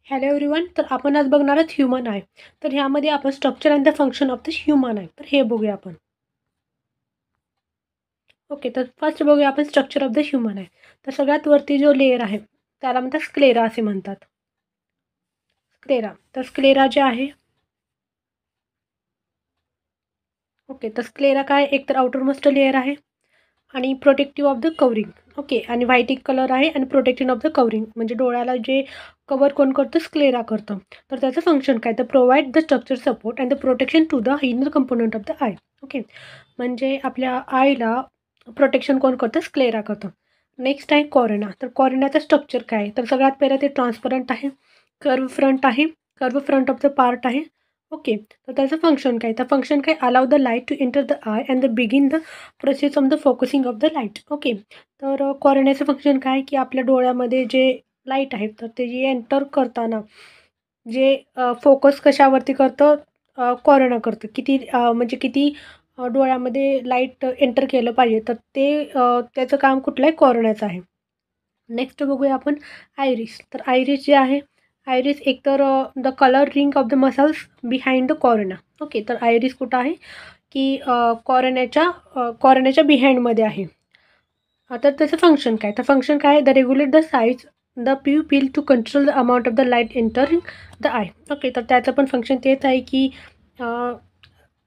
Hello everyone. तर आपण आज बघणार आहोत ह्यूमन आय. तर ह्यामध्ये आपण structure and the function of the human I तर हे बघूया आपण. ओके, तर फर्स्ट बघूया आपण structure of the human I. तर सगळ्यात वरती जो लेअर आहे त्याला म्हणतात स्क्लेरा असे म्हणतात. स्क्लेरा. तर स्क्लेरा जे आहे, ओके, तर स्क्लेरा काय एक तर आउटर मोस्ट लेअर आहे आणि protective of the covering. Okay, आणि व्हाईटिक कलर आहे आणि प्रोटेक्टिंग ऑफ द कवरिंग म्हणजे डोळ्याला जे कवर कोण करतं, स्क्लेरा करतं. तर त्याचं फंक्शन काय, तर provide the structure support and the protection to the inner component of the eye. Okay, म्हणजे आपल्या आयला प्रोटेक्शन कोण करतं, स्क्लेरा करतं. नेक्स्ट आहे कॉर्निया. तर कॉर्नियाचं स्ट्रक्चर काय, तर सगळ्यात पहिलं ते ट्रान्सपरंट आहे, कर्व फ्रंट आहे, curve front of the part आहे. ओके, तर त्याचं फंक्शन काय, तर फंक्शन काय, allow the light to enter the eye and the begin the process of the focusing of the light. Okay, तर कॉर्नियाचं फंक्शन काय, की आपल्या डोळ्यामध्ये जे लाईट आहे तर ते जे एंटर करताना जे फोकस कशावरती करतं, कॉर्निया करतं. किती म्हणजे किती डोळ्यामध्ये लाईट एंटर केलं पाहिजे तर ते त्याचं काम कुठलं कॉर्नियाचं आहे. नेक्स्ट बघूया आपण आयरिस. तर आयरिस जे आहे, आयरिस एकतर the colour ring of the muscles behind the cornea. Okay, तर आयरिस कुठं आहे, की कॉर्नियाच्या बिहाइंडमध्ये आहे. तर त्याचं फंक्शन काय, तर फंक्शन काय, the regulate the size the pupil to control the amount of the light entering the eye. Okay, तर त्याचं पण फंक्शन तेच आहे की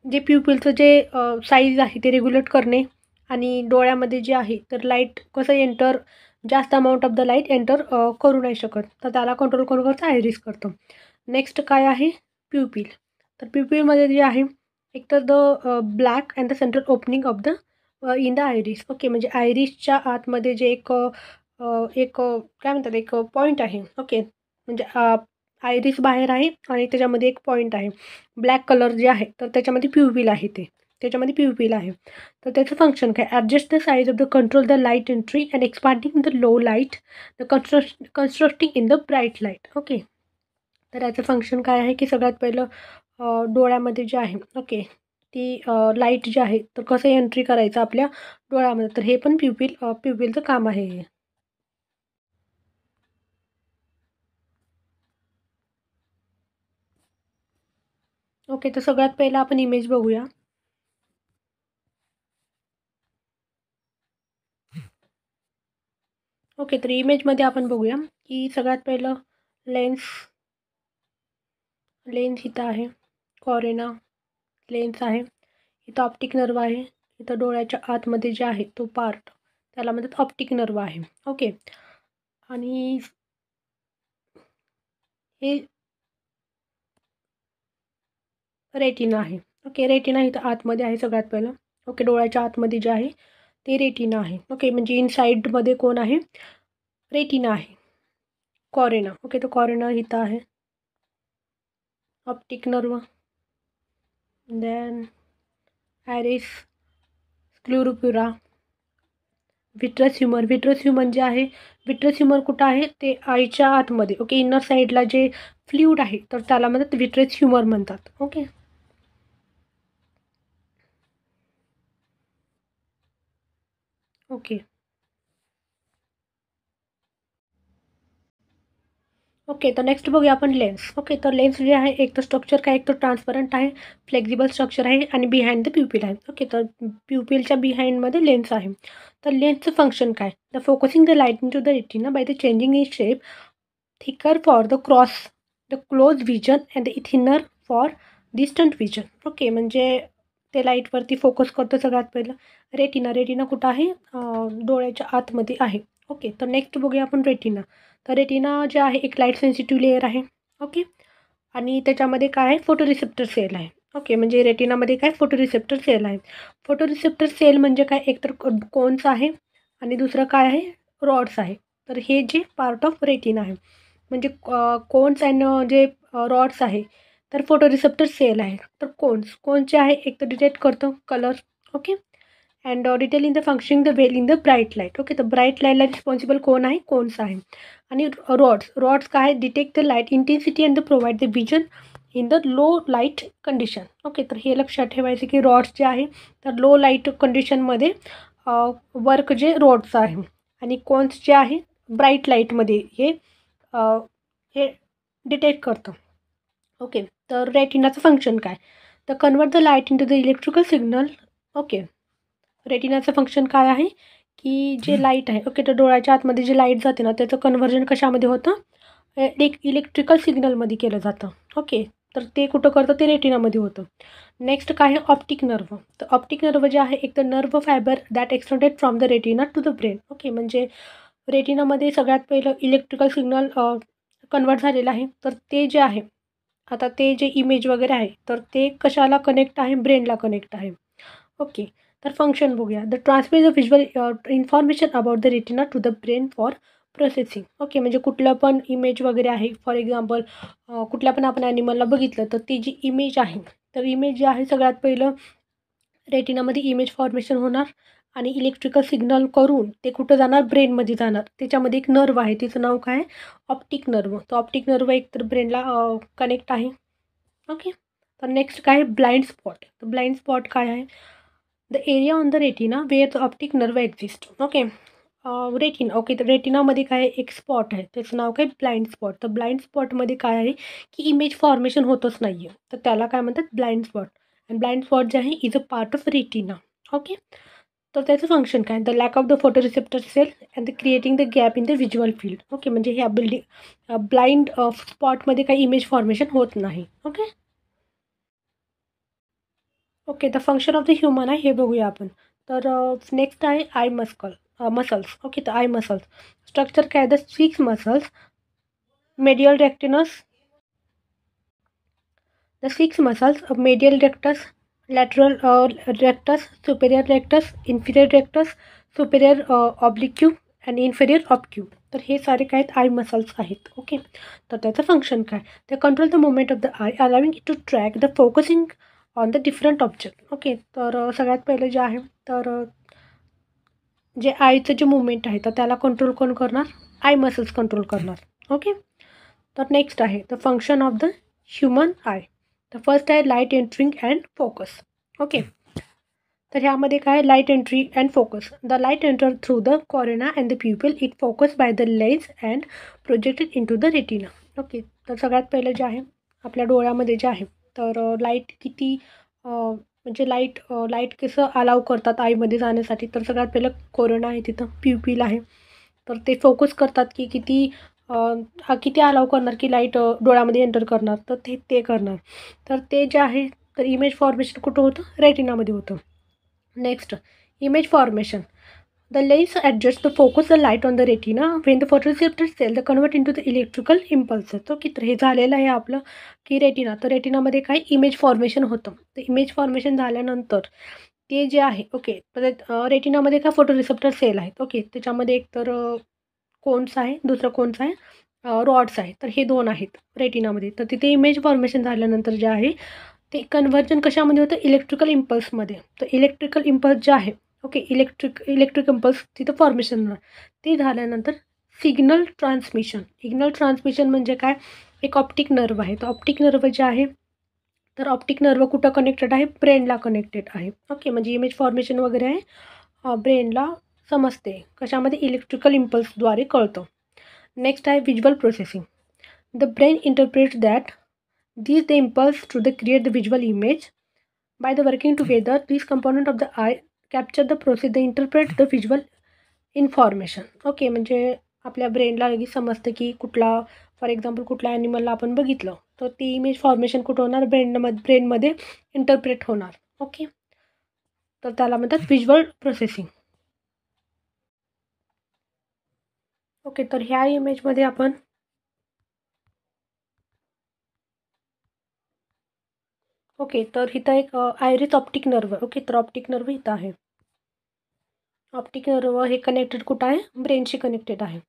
जे प्युपिलचं जे साईज आहे ते रेग्युलेट करणे आणि डोळ्यामध्ये जे आहे तर लाईट कसं एंटर, जास्त amount of the light enter करू नाही शकत, तर त्याला कंट्रोल कोण करतं, आयरिस करतो. नेक्स्ट काय आहे, प्युपिल. तर प्युपिलमध्ये जे आहे एकतर the black and the central opening of the in the iris. Okay, म्हणजे आयरिसच्या आतमध्ये जे काय म्हणतात, एक पॉईंट आहे. ओके, म्हणजे आयरिस बाहेर आहे आणि त्याच्यामध्ये एक पॉईंट आहे ब्लॅक कलर जे आहे तर त्याच्यामध्ये प्युपिल आहे, त्याच्यामध्ये प्युपिल आहे. तर त्याचं फंक्शन काय, adjust the size of the control the light entry and expanding the low light the constructing in the bright light. Okay, तर याचं फंक्शन काय आहे, की सगळ्यात पहिलं डोळ्यामध्ये जे आहे, ओके, ती लाईट जी आहे तर कसं एंट्री करायचं आपल्या डोळ्यामध्ये, तर हे पण प्युपिलचं काम आहे हे. ओके, तर सगळ्यात पहिला आपण इमेज बघूया. ओके, तर इमेजमध्ये आपण बघूया की सगळ्यात पहिलं लेन्स लेन्स इथं आहे, कॉर्निया लेन्स आहे, इथं ऑप्टिक नर्व आहे, इथं डोळ्याच्या आतमध्ये जे आहे तो पार्ट त्याला म्हणतात ऑप्टिक नर्व आहे. ओके, आणि हे रेटिना आहे. ओके, रेटिना इथं आतमध्ये आहे सगळ्यात पहिलं. ओके, डोळ्याच्या आतमध्ये जे आहे ते रेटिना आहे. ओके, म्हणजे इनसाईडमध्ये कोण आहे, रेटिना आहे. कॉर्निया. ओके, तर कॉर्निया इथं आहे, ऑप्टिक नर्व, देन आयरिस, स्क्लेरोप्युरा, विट्रस ह्युमर. विट्रस ह्युमर जे आहे, विट्रस ह्युमर कुठं आहे, ते आईच्या आतमध्ये. ओके, इनर साईडला जे फ्ल्यूड आहे तर त्याला म्हणतात विट्रस ह्युमर म्हणतात. ओके, ओके, ओके, तर नेक्स्ट बघूया आपण लेन्स. ओके, तर लेन्स जे आहे एक तर स्ट्रक्चर काय, एक तर ट्रान्सपरंट आहे, फ्लेक्झिबल स्ट्रक्चर आहे आणि बिहाइंड द प्युपिल आहे. ओके, तर प्युपिलच्या बिहाइंडमध्ये लेन्स आहे. तर लेन्सचं फंक्शन काय, the focusing the light into the retina by the changing in shape, thicker for the cross the close vision and the thinner for distant vision. Okay, म्हणजे ते लाईटवरती फोकस करतं सगळ्यात पहिलं. रेटिना, रेटिना कुठं आहे, डोळ्याच्या आतमध्ये आहे. ओके, तर नेक्स्ट बघूया आपण रेटिना. तर रेटिना जे आहे एक लाईट सेन्सिटिव्ह लेअर आहे. ओके, आणि त्याच्यामध्ये काय आहे, फोटो रिसेप्टर सेल आहे. ओके, म्हणजे रेटिनामध्ये काय, फोटो रिसेप्टर सेल आहे. फोटो रिसेप्टर सेल म्हणजे काय, एकतर कोन्स आहे आणि दुसरं काय आहे, रॉड्स आहे. तर हे जे पार्ट ऑफ रेटिना आहे, म्हणजे कोन्स अँड जे रॉड्स आहे तर फोटो रिसेप्टर सेल आहे. तर कोन्स जे आहे एक तर डिटेक्ट करतो colour. Okay, and detail in the functioning the well in the bright light. Okay, तर ब्राईट लाईटला रिस्पॉन्सिबल कोण आहे, कोन्स आहे. आणि रॉड्स काय, detect the light intensity and the provide the vision in the low light condition. Okay, तर हे लक्षात ठेवायचं की रॉड्स जे आहे तर लो लाईट कंडिशनमध्ये वर्क जे रॉड्स आहे आणि कोन्स जे आहे ब्राईट लाईटमध्ये हे हे डिटेक्ट करतं. ओके, तर रेटिनाचं फंक्शन काय? तर convert the light into the electrical signal. Okay, रेटिनाचं फंक्शन काय आहे की जे लाईट आहे, ओके, तर डोळ्याच्या आतमध्ये जे लाईट जाते ना त्याचं कन्व्हर्जन कशामध्ये होतं? इलेक्ट्रिकल सिग्नलमध्ये केलं जातं. ओके, तर ते कुठं करतं? ते रेटिनामध्ये होतं. नेक्स्ट काय आहे? Optic nerve. तर ऑप्टिक नर्व जे आहे एक तर nerve fibre that extended from the retina to the brain. Okay, म्हणजे रेटिनामध्ये सगळ्यात पहिलं इलेक्ट्रिकल सिग्नल कन्वर्ट झालेलं आहे. तर ते जे आहे, आता ते जे इमेज वगैरे आहे तर ते कशाला कनेक्ट आहे? ब्रेनला कनेक्ट आहे. ओके, तर फंक्शन बघूया. The transmit the visual information about the retina to the brain for processing. Okay, म्हणजे कुठलं पण इमेज वगैरे आहे, फॉर एक्झाम्पल कुठल्या पण आपण ॲनिमलला बघितलं तर ती जी इमेज आहे, तर इमेज जी आहे सगळ्यात पहिलं रेटिनामध्ये इमेज फॉर्मेशन होणार आणि इलेक्ट्रिकल सिग्नल करून ते कुठं जाणार? ब्रेनमध्ये जाणार. त्याच्यामध्ये एक नर्व आहे, तिचं नाव काय? Optic nerve. तर ऑप्टिक नर्व एक तर ब्रेनला कनेक्ट आहे. ओके, तर नेक्स्ट काय? Blind spot. तर ब्लाइंड स्पॉट काय आहे? The area on the retina where the optic nerve exist. Okay, retina. Okay, तर रेटिनामध्ये काय एक स्पॉट आहे, त्याचं नाव काय? Blind spot. तर ब्लाइंड स्पॉटमध्ये काय आहे की इमेज फॉर्मेशन होतच नाही आहे, तर त्याला काय म्हणतात? Blind spot. आणि ब्लाइंड स्पॉट जे आहे is a part of retina. Okay, तर त्याचं फंक्शन काय? The lack of the photo receptor cell and the creating the gap in the visual field. Okay, म्हणजे ह्या ब्लाइंड स्पॉटमध्ये काही इमेज फॉर्मेशन होत नाही. Okay, okay, the function of the human आहे हे बघूया आपण. तर नेक्स्ट आहे आय मसल्स. ओके, तर आय मसल्स स्ट्रक्चर काय? The 6 muscles, medial rectinus, the 6 muscles of medial rectus, lateral rectus, superior rectus, inferior rectus, superior oblique आणि inferior obtuse. तर हे सारे काय आहेत? आय मसल्स आहेत. ओके, तर त्याचं फंक्शन काय? ते control the movement of the eye allowing it to track the focusing on the different object. Okay, तर सगळ्यात पहिलं जे आहे तर जे आयचं जे मुवमेंट आहे तर त्याला कंट्रोल कोण करणार? आय मसल्स कंट्रोल करणार. ओके, तर नेक्स्ट आहे the function of the human eye. तर फर्स्ट आहे light entering and focus. Okay, तर ह्यामध्ये काय? Light entry and focus. The light enter through the cornea and the pupil, it focus by the lens and projected into the retina. Okay, तर सगळ्यात पहिलं जे आहे आपल्या डोळ्यामध्ये जे आहे तर लाईट किती म्हणजे लाईट कसं अलाव करतात आईमध्ये जाण्यासाठी? तर सगळ्यात पहिलं कोरोना आहे, तिथं प्युपिल आहे, तर ते फोकस करतात की किती अलाव करणार की लाईट डोळ्यामध्ये एंटर करणार, तर ते करणार. तर ते जे आहे तर इमेज फॉर्मेशन कुठं होतं? रेटिनामध्ये होतं. Next, image formation. The lens adjust the focus the light on the retina when the photoreceptor cell the convert into the electrical impulses. Okay, तर हे झालेलं आहे आपलं की रेटिना. तर रेटिनामध्ये काय? इमेज फॉर्मेशन होतं. तर इमेज फॉर्मेशन झाल्यानंतर ते जे आहे, ओके, तर रेटिनामध्ये काय? फोटो रिसेप्टर सेल आहेत. ओके, त्याच्यामध्ये एक तर कोन्स आहे, दुसरं कोन्स आहे, रॉड्स आहे. तर हे 2 आहेत रेटिनामध्ये. तर तिथे इमेज फॉर्मेशन झाल्यानंतर जे आहे ते कन्व्हर्जन कशामध्ये होतं? इलेक्ट्रिकल इम्पल्समध्ये. तर इलेक्ट्रिकल इम्पल्स जे आहे, ओके, इलेक्ट्रिक इम्पल्स तिथं फॉर्मेशन होणार. ते झाल्यानंतर सिग्नल ट्रान्समिशन म्हणजे काय? एक ऑप्टिक नर्व आहे. तर ऑप्टिक नर्व जे आहे तर ऑप्टिक नर्व कुठं कनेक्टेड आहे? ब्रेनला कनेक्टेड आहे. ओके, म्हणजे इमेज फॉर्मेशन वगैरे आहे ब्रेनला समजते. कशामध्ये? इलेक्ट्रिकल इम्पल्सद्वारे कळतं. नेक्स्ट आहे visual processing. The brain interprets that these the impulse to the create the visual image. By the working together, these component of the eye capture the process, they interpret the visual information. Okay, म्हणजे आपल्या ब्रेनला लगेच समजतं की for example कुठल्या ॲनिमलला आपण बघितलं तर ती इमेज फॉर्मेशन कुठं होणार? ब्रेनमध्ये इंटरप्रेट होणार. ओके, तर त्याला म्हणतात व्हिज्युअल प्रोसेसिंग. ओके, तर ह्या इमेजमध्ये आपण ओके, तर इथं एक आयरिस ऑप्टिक नर्व. ओके, तर ऑप्टिक नर्व इथं आहे. ऑप्टिक नर्व हे कनेक्टेड कुठं आहे? ब्रेनशी कनेक्टेड आहे.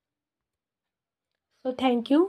So thank you.